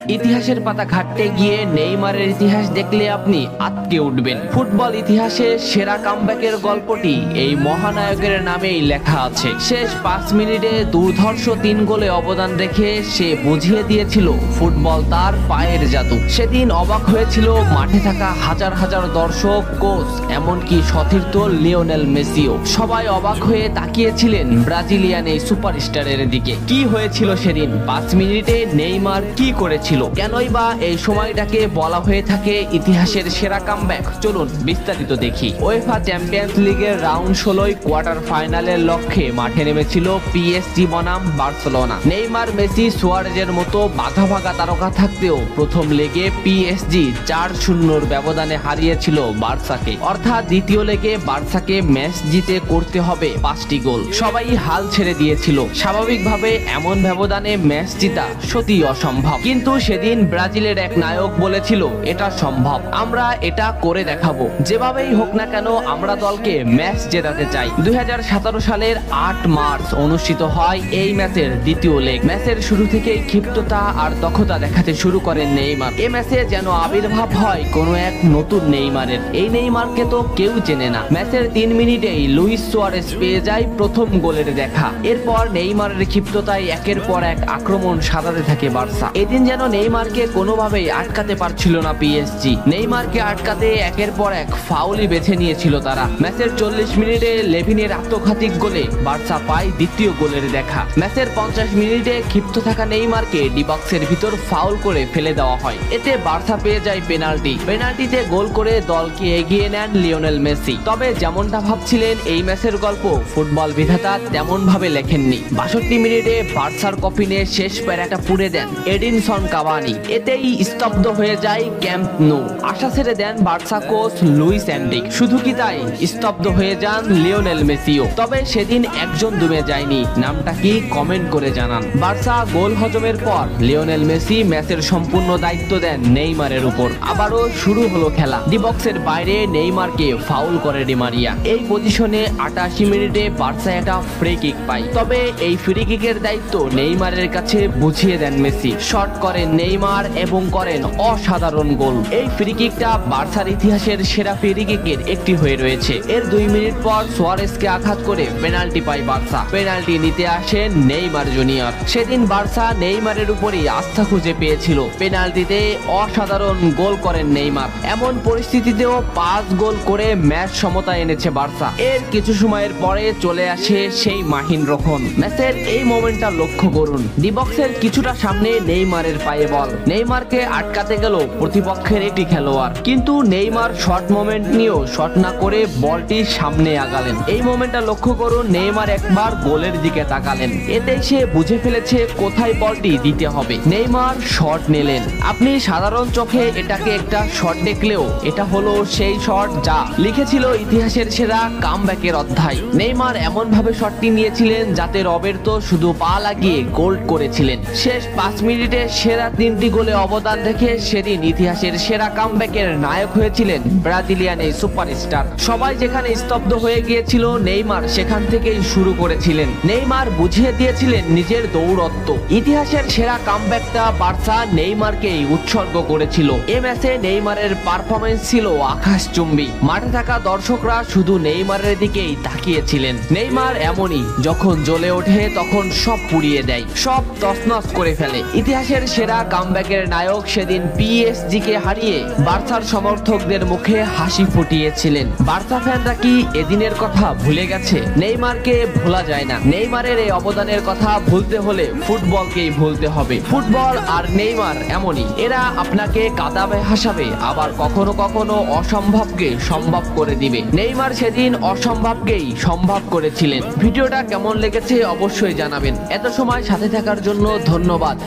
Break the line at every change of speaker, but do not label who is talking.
ইতিহাসের পাতা ঘাটতে গিয়ে নেইমারের ইতিহাস দেখলে আপনি আঁতকে উঠবেন। ফুটবল ইতিহাসে সেরা কামব্যাকের গল্পটি এই মহানায়কের নামেই লেখা আছে। শেষ 5 মিনিটে দুর্ধর্ষ 3 গোলে অবদান রেখে সে বুঝিয়ে দিয়েছিল ফুটবল তার পায়ের জাদু। সেদিন অবাক হয়েছিল মাঠে থাকা হাজার হাজার দর্শক, কোচ, এমনকি সতীর্থ লিওনেল মেসিও। সবাই অবাক হয়ে তাকিয়েছিলেন ব্রাজিলিয়ান এই সুপারস্টারের দিকে। কি হয়েছিল সেদিন? 5 মিনিটে নেইমার কি করেছিল? কেনই বা এই সময়টাকে বলা হয়ে থাকে ইতিহাসের সেরা কামব্যাক? চলুন বিস্তারিত দেখি। উয়েফা চ্যাম্পিয়ন্স লিগের রাউন্ড 16 কোয়ার্টার ফাইনালের লক্ষ্যে মাঠে নেমেছিল পিএসজি বনাম বার্সেলোনা। নেইমার, মেসি, সুয়ারেজের মতো বাঘা বাঘা তারকা থাকতেও প্রথম লেগে পিএসজি 4-0 ব্যবধানে হারিয়েছিল বার্সাকে। অর্থাৎ দ্বিতীয় লেগে বার্সাকে ম্যাচ জিতে করতে হবে 5টি গোল। সবাই হাল ছেড়ে দিয়েছিল। স্বাভাবিকভাবে এমন ব্যবধানে ম্যাচ জিতা সত্যিই অসম্ভব, কিন্তু সেদিন ব্রাজিলের এক নায়ক বলেছিল এটা সম্ভব, আমরা এটা করে দেখাবো। যেভাবেই হোক না কেন আমরা দলকে ম্যাচ জেতাতে চাই। 2017 সালের 8 মার্চ অনুষ্ঠিত হয় এই ম্যাচের দ্বিতীয় লেগ। ম্যাচের শুরু থেকেই ক্ষিপ্ততা আর দক্ষতা দেখাতে শুরু করেন নেইমার। এই ম্যাচে যেন আবির্ভাব হয় কোনো এক নতুন নেইমারের। এই নেইমারকে তো কেউ চেনে না। ম্যাচের 3 মিনিটেই লুইস সুয়ারেজ পেয়ে যায় প্রথম গোলের দেখা। এরপর নেইমারের ক্ষিপ্ততায় একের পর এক আক্রমণ সাজাতে থাকে বার্সা। এদিন যেন নেইমারকে কোনোভাবেই আটকাতে পারছিল না পিএসজি। নেইমারকে আটকাতে একের পর এক ফাউলই বেছে নিয়েছিল তারা। ম্যাচের 40 মিনিটে লেভিনের আত্মঘাতিক গোলে বার্সা পায় দ্বিতীয় গোলের দেখা। ম্যাচের 50 মিনিটে ক্ষিপ্ত থাকা নেইমারকে ডি বক্সের ভিতর ফাউল করে ফেলে দেওয়া হয়। এতে বার্সা পেয়ে যায় পেনাল্টি। পেনাল্টিতে গোল করে দলকে এগিয়ে নেন লিওনেল মেসি। তবে যেমনটা ভাবছিলেন এই ম্যাচের গল্প ফুটবল বিধাতা তেমন ভাবে লেখেননি। 62 মিনিটে বার্সার কফিনে শেষ প্যারাটা পুড়ে দেন এডিনসন কাভানি। এতেই স্তব্ধ হয়ে যায় ক্যাম্প নো। আশা ছেড়ে দেন বার্সা কোচ লুইস এনরিকে। শুধু কি তাই, স্তব্ধ হয়ে যান লিওনেল মেসিও। তবে সেদিন একজন দমে যায়নি। নামটা কি? কমেন্ট করে জানান। বার্সা গোল হজমের পর লিওনেল মেসি ম্যাচের সম্পূর্ণ দায়িত্ব দেন নেইমারের উপর। আবারও শুরু হলো খেলা। ডি বক্সের বাইরে নেইমারকে ফাউল করে ডি মারিয়া। এই পজিশনে 88 মিনিটে বার্সা একটা ফ্রি কিক পায়। তবে এই ফ্রি কিকের দায়িত্ব নেইমারের কাছে বুঝিয়ে দেন মেসি। শট করেন নেইমার এবং করেন অসাধারণ গোল। এই ফ্রি কিকটা বার্সার ইতিহাসের সেরা ফ্রি কিকের একটি হয়ে রয়েছে। এর 2 মিনিট পর সুয়ারেজকে আঘাত করে পেনাল্টি পায় বার্সা। পেনাল্টি নিতে আসেন নেইমার জুনিয়র। সেদিন বার্সা নেইমারের উপরই আস্থা খুঁজে পেয়েছিল। পেনাল্টিতে অসাধারণ গোল করেন নেইমার। এমন পরিস্থিতিতেও 5 গোল করে ম্যাচ সমতা এনেছে বার্সা। এর কিছু সময়ের পরে চলে আসে সেই মাহিন রক্ষণ। ম্যাচের এই মোমেন্টটা লক্ষ্য করুন। ডি বক্সের কিছুটা সামনে নেইমারের পায়ে বল। নেইমারকে আটকাতে গেল প্রতিপক্ষের এটি খেলোয়াড়, কিন্তু নেইমার শর্ট মোমেন্ট নিয়েও শট না করে বলটি সামনে আগালেন। এই মোমেন্টটা লক্ষ্য করুন। নেইমার একবার গোলের দিকে তাকালেন। এতে সে বুঝে ফেলেছে কোথায় বলটি দিতে হবে। নেইমার শট নিলেন। আপনি সাধারণ চোখে এটাকে একটা শট দেখলেও এটা হলো সেই শট যা লিখেছিল ইতিহাসের সেরা কামব্যাকের অধ্যায়। নেইমার এমন ভাবে শটটি নিয়েছিলেন যাতে রবের্তো শুধু পা লাগিয়ে গোল করেছিলেন। শেষ 5 মিনিটে সেরা 3টি গোলে অবদান রেখে সেদিন ইতিহাসের সেরা কামব্যাকের নায়ক হয়েছিলেন ব্রাজিলিয়ান এই সুপারস্টার। সবাই যেখানে স্তব্ধ হয়ে গিয়েছিল নেইমার সেখান থেকেই শুরু করেছিলেন। নেইমার বুঝিয়ে দিয়েছিলেন নিজের দৌড়ত্ব। ইতিহাসের সেরা কামব্যাকটা বার্সা নেইমারকেই উৎসর্গ করেছিল। এ ম্যাচে নেইমারের পারফরমেন্স ছিল আকাশচুম্বী। মাঠে থাকা দর্শকরা শুধু নেইমারের দিকেই তাকিয়েছিলেন। নেইমার এমনই, যখন জ্বলে ওঠে তখন সব পুড়িয়ে দেয়, সব তছনছ করে ফেলে। ইতিহাসের সেরা কামব্যাকের নায়ক সেদিন পিএসজি কে হারিয়ে বার্সার সমর্থকদের মুখে হাসি ফুটিয়েছিলেন। বার্সা ফ্যানরা কি এদিনের কথা ভুলে গেছে? নেইমারকে ভোলা যায় না। নেইমারের এই অবদানের কথা ভুলতে হলে ফুটবলকেই ভুলতে হবে। ফুটবল আর নেইমার এমনই, এরা আপনাকে কাঁদাবে, হাসাবে, আবার কখনো কখনো অসম্ভবকে সম্ভব করে দিবে। নেইমার সেদিন অসম্ভবকেই সম্ভব করেছিলেন। ভিডিওটা কেমন লেগেছে অবশ্যই জানাবেন। এত সময় সাথে থাকার জন্য ধন্যবাদ।